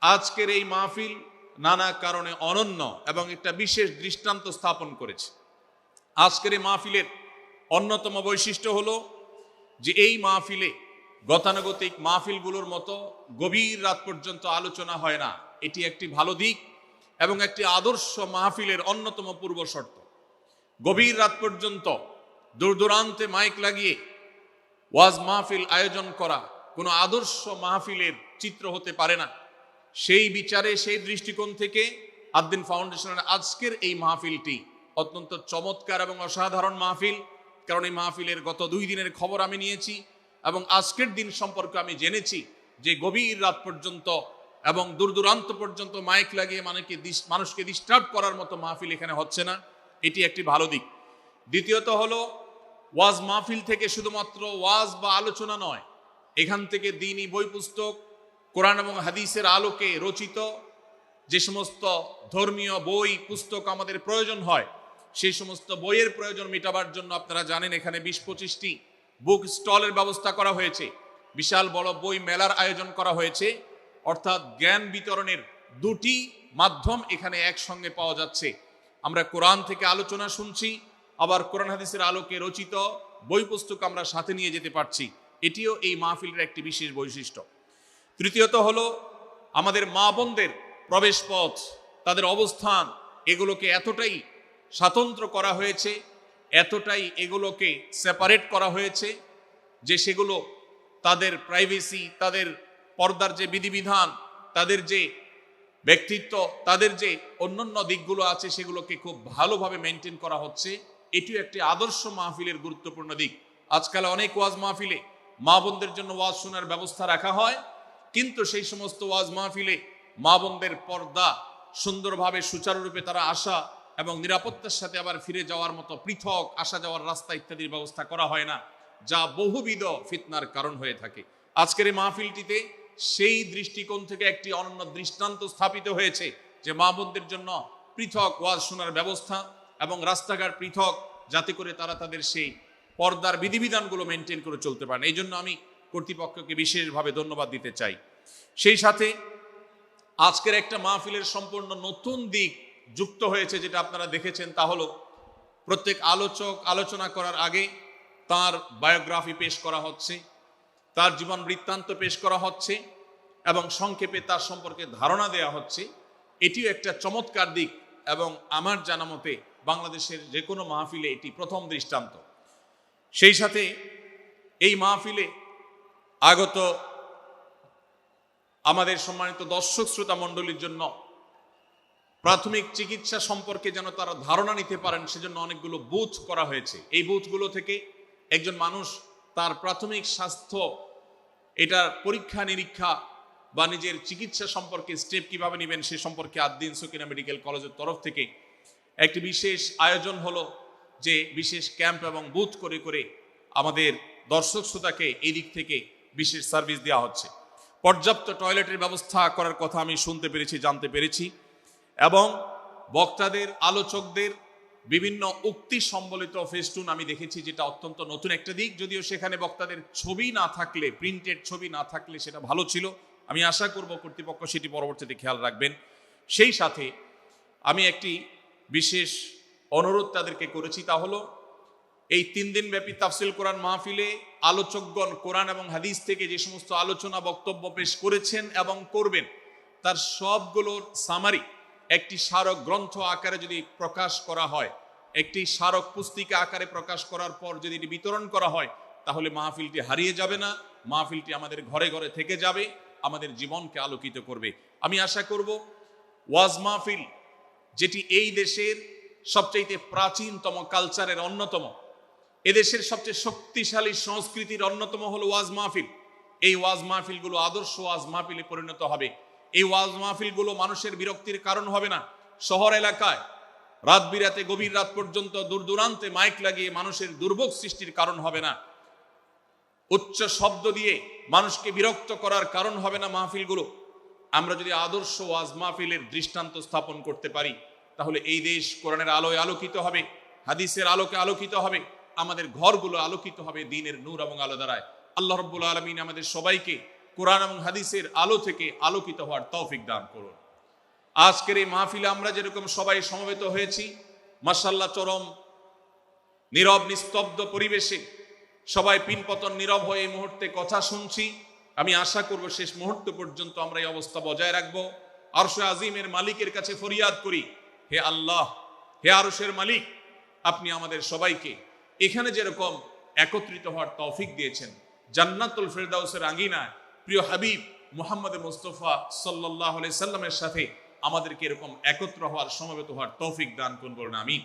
আজকের এই মাহফিল নানা কারণে অনন্য এবং একটা বিশেষ দৃষ্টান্ত স্থাপন করেছে। আজকের এই মাহফিলের অন্যতম বৈশিষ্ট্য হলো যে এই মাহফিলে গতানুগতিক মাহফিলগুলোর মতো গভীর রাত পর্যন্ত আলোচনা হয় না। এটি একটি ভালো দিক এবং একটি আদর্শ মাহফিলের অন্যতম পূর্ব শর্ত। গভীর রাত পর্যন্ত দূর দূরান্তে মাইক লাগিয়ে ওয়াজ মাহফিল আয়োজন করা কোনো আদর্শ মাহফিলের চিত্র হতে পারে না। সেই বিচারে, সেই দৃষ্টিকোণ থেকে আদ-দ্বীন ফাউন্ডেশনের আজকের এই মাহফিলটি অত্যন্ত চমৎকার এবং অসাধারণ মাহফিল। কারণ এই মাহফিলের গত 2 দিনের খবর আমি নিয়েছি এবং আজকের দিন সম্পর্কে আমি জেনেছি যে গভীর রাত পর্যন্ত এবং দূর দূরান্ত পর্যন্ত মাইক লাগিয়ে মানুষকে ডিস্টার্ব করার মতো মাহফিল এখানে হচ্ছে না। এটি একটি ভালো দিক। দ্বিতীয়ত হলো, ওয়াজ মাহফিল থেকে শুধুমাত্র ওয়াজ বা আলোচনা নয়, এখান থেকে দ্বীনি বই পুস্তক, কোরআন এবং হাদিসের আলোকে রচিত যে সমস্ত ধর্মীয় বই পুস্তক আমাদের প্রয়োজন হয়, সেই সমস্ত বইয়ের প্রয়োজন মেটাবার জন্য আপনারা জানেন এখানে 20-25টি বুক স্টলের ব্যবস্থা করা হয়েছে। বিশাল বড় বই মেলার আয়োজন করা হয়েছে। অর্থাৎ জ্ঞান বিতরণের 2টি মাধ্যম এখানে একসঙ্গে পাওয়া যাচ্ছে। আমরা কোরআন থেকে আলোচনা শুনছি, আবার কোরআন হাদিসের আলোকে রচিত বই পুস্তক আমরা সাথে নিয়ে যেতে পারছি। এটিও এই মাহফিলের একটি বিশেষ বৈশিষ্ট্য। তৃতীয়ত হলো, আমাদের মা বোনদের প্রবেশ পথ, তাদের অবস্থান, এগুলোকে এতটাই স্বাতন্ত্র করা হয়েছে, এতটাই এগুলোকে সেপারেট করা হয়েছে যে সেগুলো তাদের প্রাইভেসি, তাদের পর্দার যে বিধিবিধান, তাদের যে ব্যক্তিত্ব, তাদের যে অন্যান্য দিকগুলো আছে সেগুলোকে খুব ভালোভাবে মেনটেন করা হচ্ছে। এটিও একটি আদর্শ মাহফিলের গুরুত্বপূর্ণ দিক। আজকাল অনেক ওয়াজ মাহফিলে মা বোনদের জন্য ওয়াজ শোনার ব্যবস্থা রাখা হয়, কিন্তু সেই সমস্ত ওয়াজ মাহফিলে মা বোনদের পর্দা সুন্দরভাবে সুচারুরূপে তারা আসা এবং নিরাপত্তার সাথে আবার ফিরে যাওয়ার মতো পৃথক আসা যাওয়ার রাস্তা ইত্যাদির ব্যবস্থা করা হয় না, যা বহুবিধ ফিতনার কারণ হয়ে থাকে। আজকের এই মাহফিলটিতে সেই দৃষ্টিকোণ থেকে একটি অনন্য দৃষ্টান্ত স্থাপিত হয়েছে যে মা বোনদের জন্য পৃথক ওয়াজ শোনার ব্যবস্থা এবং রাস্তাঘাট পৃথক, যাতে করে তারা তাদের সেই পর্দার বিধিবিধানগুলো মেনটেন করে চলতে পারেন। এই জন্য আমি কর্তৃপক্ষকে বিশেষভাবে ধন্যবাদ দিতে চাই। সেই সাথে আজকের একটা মাহফিলের সম্পূর্ণ নতুন দিক যুক্ত হয়েছে, যেটা আপনারা দেখেছেন, তা হলো প্রত্যেক আলোচক আলোচনা করার আগে তার বায়োগ্রাফি পেশ করা হচ্ছে, তার জীবন বৃত্তান্ত পেশ করা হচ্ছে এবং সংক্ষেপে তার সম্পর্কে ধারণা দেওয়া হচ্ছে। এটিও একটা চমৎকার দিক এবং আমার জানা মতে বাংলাদেশের যে কোনো মাহফিলে এটি প্রথম দৃষ্টান্ত। সেই সাথে এই মাহফিলে আগত আমাদের সম্মানিত দর্শক শ্রোতা মণ্ডলীর জন্য প্রাথমিক চিকিৎসা সম্পর্কে যেন তারা ধারণা নিতে পারেন, সেজন্য অনেকগুলো বুথ করা হয়েছে। এই বুথগুলো থেকে একজন মানুষ তার প্রাথমিক স্বাস্থ্য, এটার পরীক্ষা নিরীক্ষা বা নিজের চিকিৎসা সম্পর্কে স্টেপ কিভাবে নেবেন সে সম্পর্কে আদ-দ্বীন সকিনা মেডিকেল কলেজের তরফ থেকে একটি বিশেষ আয়োজন হলো, যে বিশেষ ক্যাম্প এবং বুথ করে করে আমাদের দর্শক শ্রোতাকে এই দিক থেকে বিশেষ সার্ভিস দেওয়া হচ্ছে। পর্যাপ্ত টয়লেটের ব্যবস্থা করার কথা আমি শুনতে পেরেছি, জানতে পেরেছি, এবং বক্তাদের, আলোচকদের বিভিন্ন উক্তি সম্বলিত ফেস্টুন আমি দেখেছি, যেটা অত্যন্ত নতুন একটা দিক। যদিও সেখানে বক্তাদের ছবি না থাকলে, প্রিন্টেড ছবি না থাকলে সেটা ভালো ছিল। আমি আশা করব কর্তৃপক্ষ সেটি পরবর্তীতে খেয়াল রাখবেন। সেই সাথে আমি একটি বিশেষ অনুরোধ তাদেরকে করেছি, তা হলো এই 3 দিন ব্যাপী তাফসিল কোরআন মাহফিলে আলোচকগণ কোরআন এবং হাদিস থেকে যে সমস্ত আলোচনা বক্তব্য পেশ করেছেন এবং করবেন, তার সবগুলোর সামারি একটি স্মারক গ্রন্থ আকারে যদি প্রকাশ করা হয়, একটি স্মারক পুস্তিকা আকারে প্রকাশ করার পর যদি এটি বিতরণ করা হয়, তাহলে মাহফিলটি হারিয়ে যাবে না, মাহফিলটি আমাদের ঘরে ঘরে থেকে যাবে, আমাদের জীবনকে আলোকিত করবে। আমি আশা করব ওয়াজ মাহফিল, যেটি এই দেশের সবচেয়ে প্রাচীনতম কালচারের অন্যতম, এদেশের সবচেয়ে শক্তিশালী সংস্কৃতির অন্যতম হলো ওয়াজ মাহফিল। এই ওয়াজ মাহফিলগুলো আদর্শ ওয়াজ মাহফিলে পরিণত হবে। এই ওয়াজ মাহফিলগুলো মানুষের বিরক্তির কারণ হবে না। শহর এলাকায় রাত বিরাতে, গভীর রাত পর্যন্ত দূর দূরান্তে মাইক লাগিয়ে মানুষের দুর্ভোগ সৃষ্টির কারণ হবে না। উচ্চ শব্দ দিয়ে মানুষকে বিরক্ত করার কারণ হবে না মাহফিলগুলো। আমরা যদি আদর্শ ওয়াজ মাহফিলের দৃষ্টান্ত স্থাপন করতে পারি, তাহলে এই দেশ কোরআনের আলোয় আলোকিত হবে, হাদিসের আলোকে আলোকিত হবে, আমাদের ঘরগুলো আলোকিত হবে দ্বীনের নূর এবং আলো দ্বারায়। আল্লাহ রাব্বুল আলামিন আমাদের সবাইকে কোরআন এবং হাদিসের আলো থেকে আলোকিত হওয়ার তৌফিক দান করুন। আজকের এই মাহফিলে আমরা যেরকম সবাই সমবেত হয়েছি, মাশাআল্লাহ চরম নীরব নিস্তব্ধ পরিবেশে সবাই পিনপতন নীরব হয়ে এই মুহূর্তে কথা শুনছি। আমি আশা করব শেষ মুহূর্ত পর্যন্ত আমরা এই অবস্থা বজায় রাখবো। আরশে আজিমের মালিকের কাছে ফরিয়াদ করি, হে আল্লাহ, হে আরশের মালিক, আপনি আমাদের সবাইকে এখানে যেরকম একত্রিত হওয়ার তৌফিক দিয়েছেন, জান্নাতুল ফেরদাউসের আঙ্গিনায় প্রিয় হাবিব মুহাম্মদ মুস্তাফা সাল্লাল্লাহু আলাইহি সাল্লামের সাথে আমাদেরকে এরকম একত্র হওয়ার সমবেত হওয়ার তৌফিক দান করুন, আমিন।